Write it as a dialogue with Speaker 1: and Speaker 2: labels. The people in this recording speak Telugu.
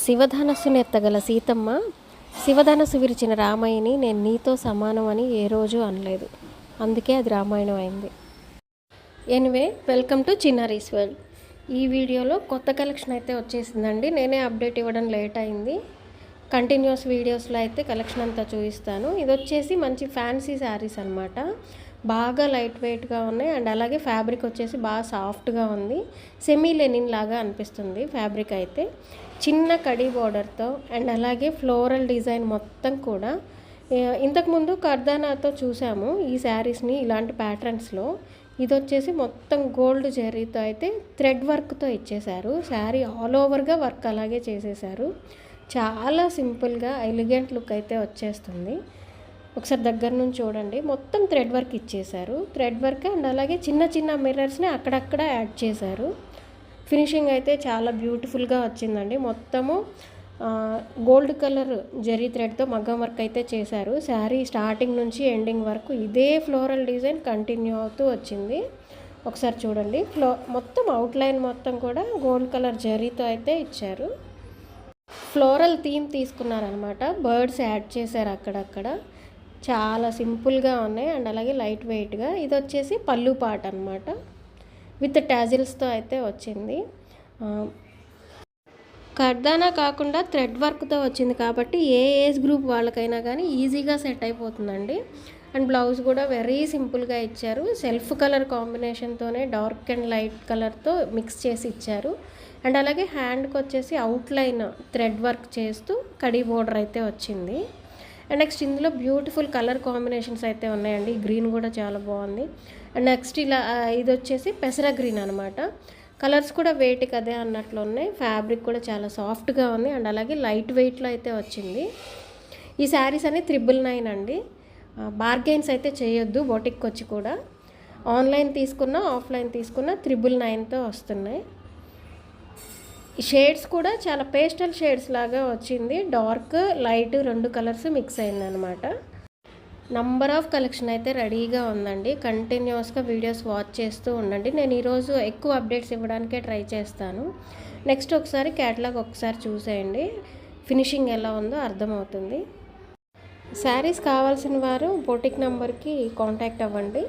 Speaker 1: శివధనస్సును ఎత్తగల సీతమ్మ శివధనస్సు విరిచిన రామయ్యని నేను నీతో సమానం అని ఏ రోజు అనలేదు. అందుకే అది రామాయణం అయింది. Anyway, welcome to Chinnari's world. ఈ వీడియోలో కొత్త కలెక్షన్ అయితే వచ్చేసిందండి. నేనే అప్డేట్ ఇవ్వడం లేట్ అయింది. కంటిన్యూస్ వీడియోస్లో అయితే కలెక్షన్ అంతా చూపిస్తాను. ఇది వచ్చేసి మంచి ఫ్యాన్సీ శారీస్ అనమాట. బాగా లైట్ వెయిట్గా ఉన్నాయి అండ్ అలాగే ఫ్యాబ్రిక్ వచ్చేసి బాగా సాఫ్ట్గా ఉంది. సెమీ లెనిన్ లాగా అనిపిస్తుంది ఫ్యాబ్రిక్ అయితే. చిన్న కడీ బోర్డర్తో అండ్ అలాగే ఫ్లోరల్ డిజైన్ మొత్తం కూడా. ఇంతకుముందు కర్దానాతో చూసాము ఈ శారీస్ని ఇలాంటి ప్యాటర్న్స్లో. ఇది వచ్చేసి మొత్తం గోల్డ్ జెర్రీతో అయితే థ్రెడ్ వర్క్తో ఇచ్చేశారు. శారీ ఆల్ ఓవర్గా వర్క్ అలాగే చేసేసారు. చాలా సింపుల్గా ఎలిగెంట్ లుక్ అయితే వచ్చేస్తుంది. ఒకసారి దగ్గర నుంచి చూడండి. మొత్తం థ్రెడ్ వర్క్ ఇచ్చేశారు. థ్రెడ్ వర్క్ అండ్ అలాగే చిన్న చిన్న మిర్రర్స్ని అక్కడక్కడ యాడ్ చేశారు. ఫినిషింగ్ అయితే చాలా బ్యూటిఫుల్గా వచ్చిందండి. మొత్తము గోల్డ్ కలర్ జరీ థ్రెడ్తో మగ్గం వర్క్ అయితే చేశారు. శారీ స్టార్టింగ్ నుంచి ఎండింగ్ వరకు ఇదే ఫ్లోరల్ డిజైన్ కంటిన్యూ అవుతూ వచ్చింది. ఒకసారి చూడండి. మొత్తం అవుట్లైన్ మొత్తం కూడా గోల్డ్ కలర్ జరీతో అయితే ఇచ్చారు. ఫ్లోరల్ థీమ్ తీసుకున్నారనమాట. బర్డ్స్ యాడ్ చేశారు అక్కడక్కడ. చాలా సింపుల్గా ఉన్నాయి అండ్ అలాగే లైట్ వెయిట్గా. ఇది వచ్చేసి పళ్ళు పాట అనమాట. విత్ టాజిల్స్తో అయితే వచ్చింది. కర్దానా కాకుండా థ్రెడ్ వర్క్తో వచ్చింది కాబట్టి ఏ ఏజ్ గ్రూప్ వాళ్ళకైనా కానీ ఈజీగా సెట్ అయిపోతుందండి. అండ్ బ్లౌజ్ కూడా వెరీ సింపుల్గా ఇచ్చారు. సెల్ఫ్ కలర్ కాంబినేషన్తోనే డార్క్ అండ్ లైట్ కలర్తో మిక్స్ చేసి ఇచ్చారు. అండ్ అలాగే హ్యాండ్కి వచ్చేసి అవుట్లైన్ థ్రెడ్ వర్క్ చేస్తూ కడీ బోర్డర్ అయితే వచ్చింది. అండ్ నెక్స్ట్ ఇందులో బ్యూటిఫుల్ కలర్ కాంబినేషన్స్ అయితే ఉన్నాయండి. గ్రీన్ కూడా చాలా బాగుంది. అండ్ నెక్స్ట్ ఇలా ఇది వచ్చేసి పెసర గ్రీన్ అనమాట. కలర్స్ కూడా వెయిట్కి అదే అన్నట్లు ఉన్నాయి. ఫ్యాబ్రిక్ కూడా చాలా సాఫ్ట్గా ఉంది అండ్ అలాగే లైట్ వెయిట్లో అయితే వచ్చింది. ఈ శారీస్ అన్ని 999 అండి. బార్గెన్స్ అయితే చేయొద్దు బొటిక్కి వచ్చి కూడా. ఆన్లైన్ తీసుకున్నా ఆఫ్లైన్ తీసుకున్నా 999తో వస్తున్నాయి. ఈ షేడ్స్ కూడా చాలా పేస్టల్ షేడ్స్ లాగా వచ్చింది. డార్క్ లైట్ 2 కలర్స్ మిక్స్ అయిందనమాట. నంబర్ ఆఫ్ కలెక్షన్ అయితే రెడీగా ఉందండి. కంటిన్యూస్గా వీడియోస్ వాచ్ చేస్తూ ఉండండి. నేను ఈరోజు ఎక్కువ అప్డేట్స్ ఇవ్వడానికే ట్రై చేస్తాను. నెక్స్ట్ ఒకసారి క్యాటలాగ్ ఒకసారి చూసేయండి. ఫినిషింగ్ ఎలా ఉందో అర్థమవుతుంది. శారీస్ కావాల్సిన వారు బొటిక్ నెంబర్కి కాంటాక్ట్ అవ్వండి.